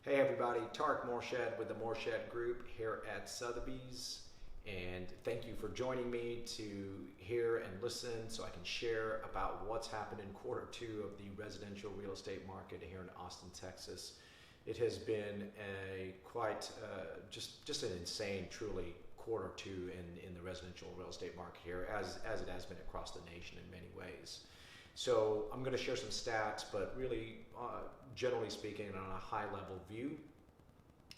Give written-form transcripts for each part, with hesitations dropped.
Hey everybody, Tarek Morshed with the Morshed Group here at Sotheby's, and thank you for joining me to hear and listen so I can share about what's happened in quarter two of the residential real estate market here in Austin, Texas. It has been a quite just an insane, truly, quarter two in the residential real estate market here, as it has been across the nation in many ways. So I'm going to share some stats, but really, generally speaking, on a high level view,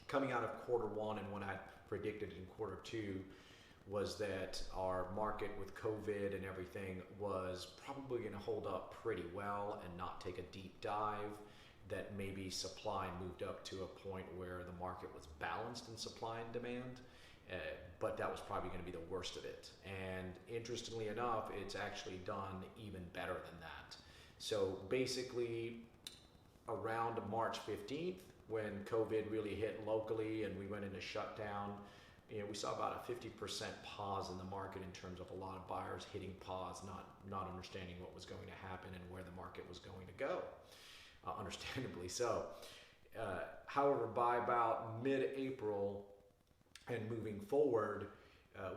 coming out of quarter one and what I predicted in quarter two was that our market with COVID and everything was probably going to hold up pretty well and not take a deep dive, that maybe supply moved up to a point where the market was balanced in supply and demand. But that was probably going to be the worst of it. And interestingly enough, it's actually done even better than that. So basically, around March 15th, when COVID really hit locally and we went into shutdown, we saw about a 50% pause in the market in terms of a lot of buyers hitting pause, not understanding what was going to happen and where the market was going to go, understandably so. However, by about mid-April, and moving forward,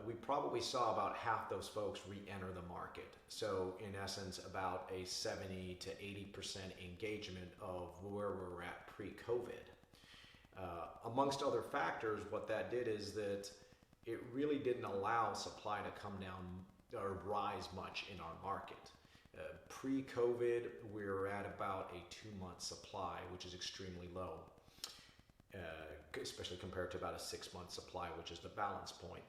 we probably saw about half those folks re-enter the market. So in essence, about a 70 to 80% engagement of where we were at pre-COVID. Amongst other factors, what that did is that it really didn't allow supply to come down or rise much in our market. Pre-COVID, we were at about a 2-month supply, which is extremely low. Especially compared to about a 6-month supply, which is the balance point.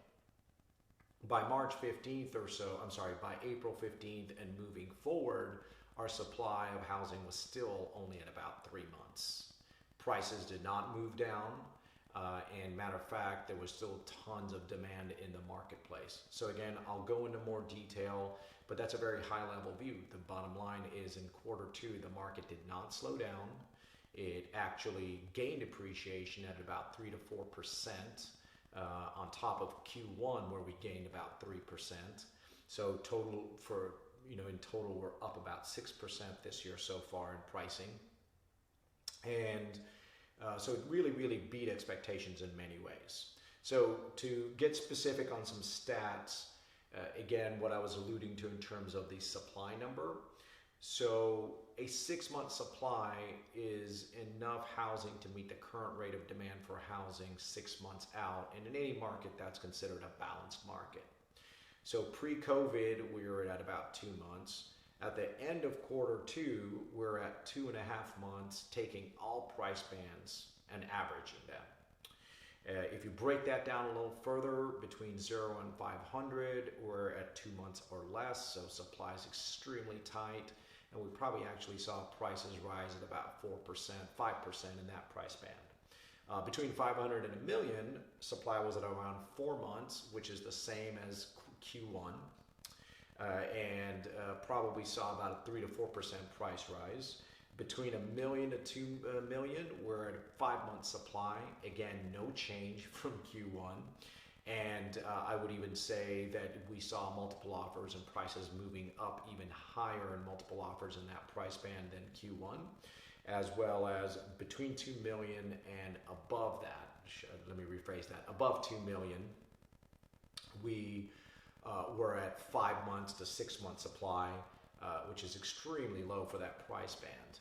By March 15th or so, by April 15th and moving forward, our supply of housing was still only at about 3 months. Prices did not move down, and matter of fact, there was still tons of demand in the marketplace. So again, I'll go into more detail, but that's a very high level view. The bottom line is in quarter two, the market did not slow down. It actually gained appreciation at about 3 to 4% on top of Q1, where we gained about 3%. So in total, we're up about 6% this year so far in pricing. And so it really, really beat expectations in many ways. So to get specific on some stats, again, what I was alluding to in terms of the supply number. So a 6-month supply is enough housing to meet the current rate of demand for housing 6 months out. And in any market, that's considered a balanced market. So pre-COVID, we were at about 2 months. At the end of quarter two, we're at 2.5 months, taking all price bands and averaging them. If you break that down a little further, between 0 and 500, we're at 2 months or less. So supply is extremely tight. And we probably actually saw prices rise at about 4%, 5% in that price band. Between 500 and a million, supply was at around 4 months, which is the same as Q1, and probably saw about a 3 to 4% price rise. Between $1 million to $2 million, we're at a 5-month supply. Again, no change from Q1. And I would even say that we saw multiple offers and prices moving up even higher in multiple offers in that price band than Q1, as well as between 2 million and above that. Let me rephrase that. Above 2 million, we were at 5 months to 6 month supply, which is extremely low for that price band.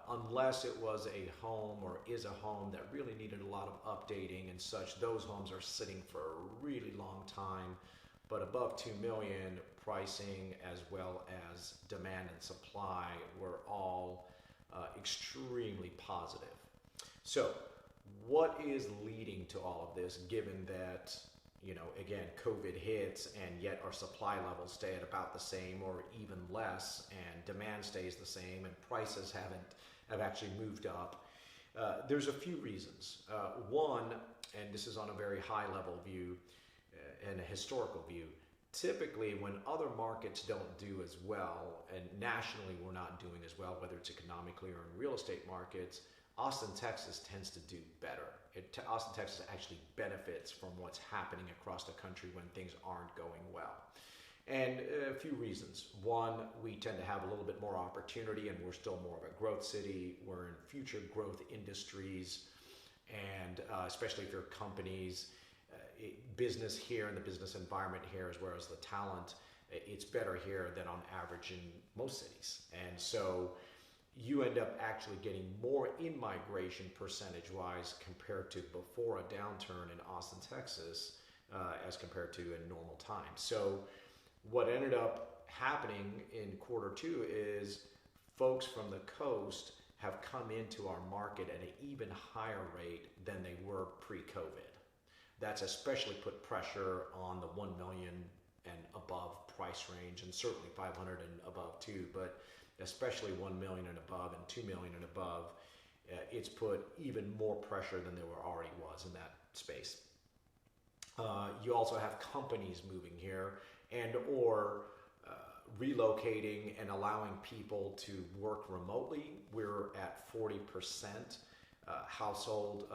Unless it was a home or is a home that really needed a lot of updating and such, those homes are sitting for a really long time. But above 2 million, pricing as well as demand and supply were all extremely positive. So what is leading to all of this, given that again, COVID hits and yet our supply levels stay at about the same or even less, and demand stays the same and prices have actually moved up? There's a few reasons. One, and this is on a very high level view and a historical view, typically when other markets don't do as well, and nationally we're not doing as well, whether it's economically or in real estate markets, Austin, Texas tends to do better. Austin, Texas actually benefits from what's happening across the country when things aren't going well. And a few reasons. One, we tend to have a little bit more opportunity and we're still more of a growth city. We're in future growth industries. And especially if your company's business here and the business environment here, as well as the talent, it's better here than on average in most cities. And so you end up actually getting more in-migration percentage-wise compared to before a downturn in Austin, Texas, as compared to in normal times. So what ended up happening in quarter two is folks from the coast have come into our market at an even higher rate than they were pre-COVID. That's especially put pressure on the 1 million and above price range, and certainly 500 and above too, but especially 1 million and above and 2 million and above, it's put even more pressure than there already was in that space. You also have companies moving here and or relocating and allowing people to work remotely. We're at 40% household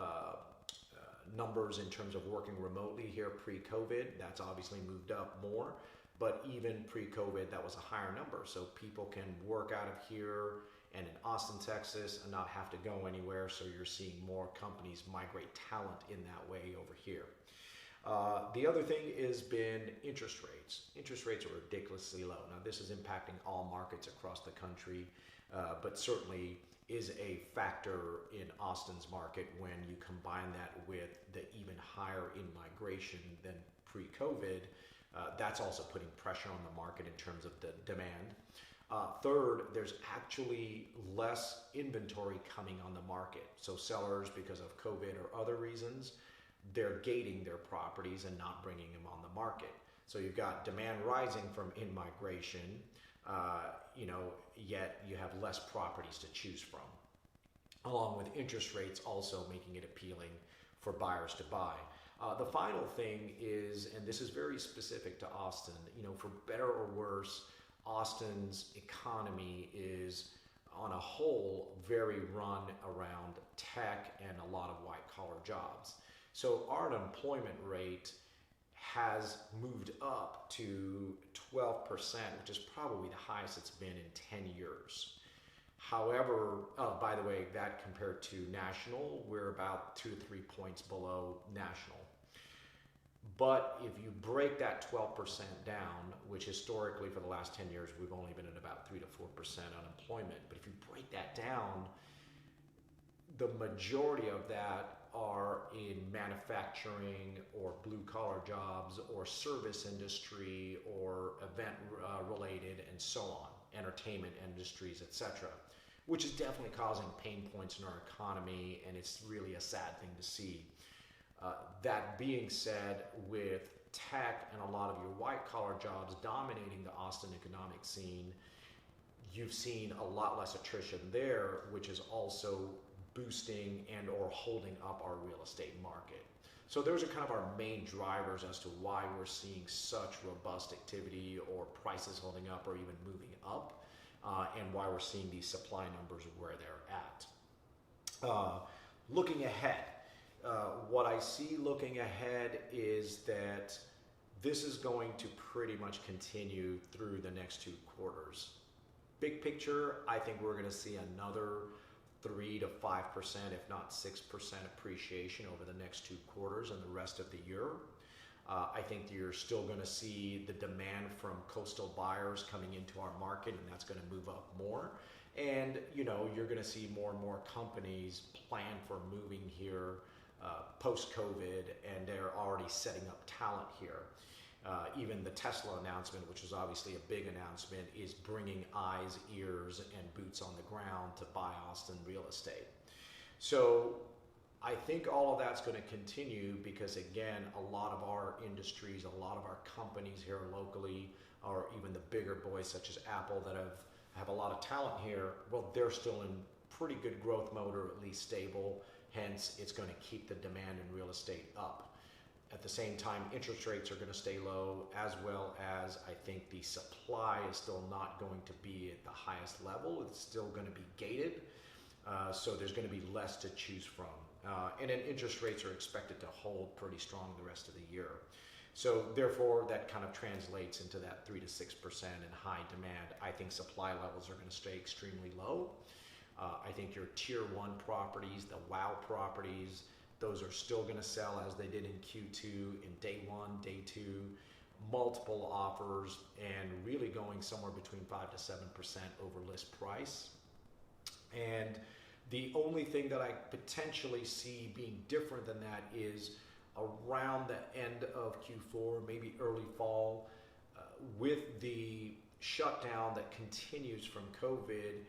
numbers in terms of working remotely here pre-COVID. That's obviously moved up more, but even pre-COVID, that was a higher number. So people can work out of here and in Austin, Texas, and not have to go anywhere. So you're seeing more companies migrate talent in that way over here. The other thing has been interest rates. Interest rates are ridiculously low. Now, this is impacting all markets across the country, but certainly is a factor in Austin's market when you combine that with the even higher in-migration than pre-COVID. That's also putting pressure on the market in terms of the demand. Third, there's actually less inventory coming on the market. So sellers, because of COVID or other reasons, they're gating their properties and not bringing them on the market. So you've got demand rising from in-migration, yet you have less properties to choose from, along with interest rates also making it appealing for buyers to buy. The final thing is, and this is very specific to Austin, for better or worse, Austin's economy is on a whole very run around tech and a lot of white collar jobs. So our unemployment rate has moved up to 12%, which is probably the highest it's been in 10 years. However, by the way, that compared to national, we're about 2 to 3 points below national. But if you break that 12% down, which historically for the last 10 years, we've only been at about 3 to 4% unemployment. But if you break that down, the majority of that are in manufacturing or blue collar jobs or service industry or event related and so on, entertainment industries, etc., which is definitely causing pain points in our economy, and it's really a sad thing to see. That being said, with tech and a lot of your white collar jobs dominating the Austin economic scene, you've seen a lot less attrition there, which is also boosting and or holding up our real estate market. So those are kind of our main drivers as to why we're seeing such robust activity or prices holding up or even moving up, and why we're seeing these supply numbers where they're at. Looking ahead, what I see looking ahead is that this is going to pretty much continue through the next 2 quarters. Big picture, I think we're going to see another 3 to 5%, if not 6% appreciation over the next 2 quarters and the rest of the year. I think you're still going to see the demand from coastal buyers coming into our market, and that's going to move up more. And you're going to see more and more companies plan for moving here post-COVID, and they're already setting up talent here. Even the Tesla announcement, which was obviously a big announcement, is bringing eyes, ears, and boots on the ground to buy Austin real estate. So I think all of that's going to continue because, again, a lot of our industries, a lot of our companies here locally, or even the bigger boys such as Apple that have a lot of talent here, well, they're still in pretty good growth mode or at least stable. Hence, it's going to keep the demand in real estate up. At the same time, interest rates are going to stay low, as well as I think the supply is still not going to be at the highest level. It's still going to be gated, so there's going to be less to choose from. And then interest rates are expected to hold pretty strong the rest of the year. So therefore, that kind of translates into that 3 to 6% in high demand. I think supply levels are going to stay extremely low. I think your tier 1 properties, the wow properties, Those are still going to sell as they did in Q2, in day one, day two, multiple offers, and really going somewhere between 5 to 7% over list price. And the only thing that I potentially see being different than that is around the end of Q4, maybe early fall, with the shutdown that continues from COVID,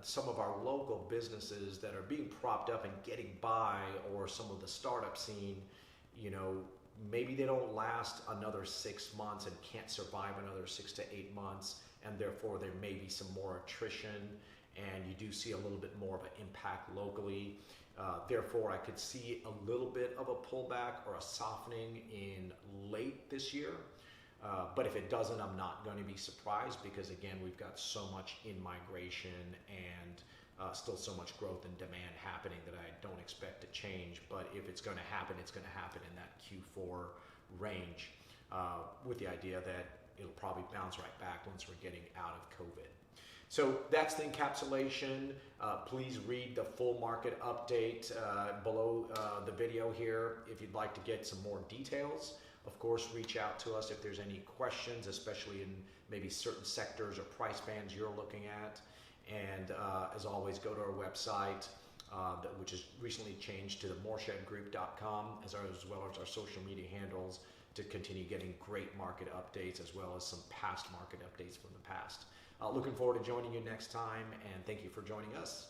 some of our local businesses that are being propped up and getting by, or some of the startup scene, you know, maybe they don't last another 6 months and can't survive another 6 to 8 months, and therefore there may be some more attrition, and you do see a little bit more of an impact locally. Therefore, I could see a little bit of a pullback or a softening in late this year. But if it doesn't, I'm not going to be surprised, because again, we've got so much in migration and still so much growth and demand happening that I don't expect to change. But if it's going to happen, it's going to happen in that Q4 range, with the idea that it'll probably bounce right back once we're getting out of COVID. So that's the encapsulation. Please read the full market update below the video here if you'd like to get some more details. Of course, reach out to us if there's any questions, especially in maybe certain sectors or price bands you're looking at. And as always, go to our website, which is recently changed to the morshedgroup.com, as well as our social media handles, to continue getting great market updates, as well as some past market updates from the past. Looking forward to joining you next time, and thank you for joining us.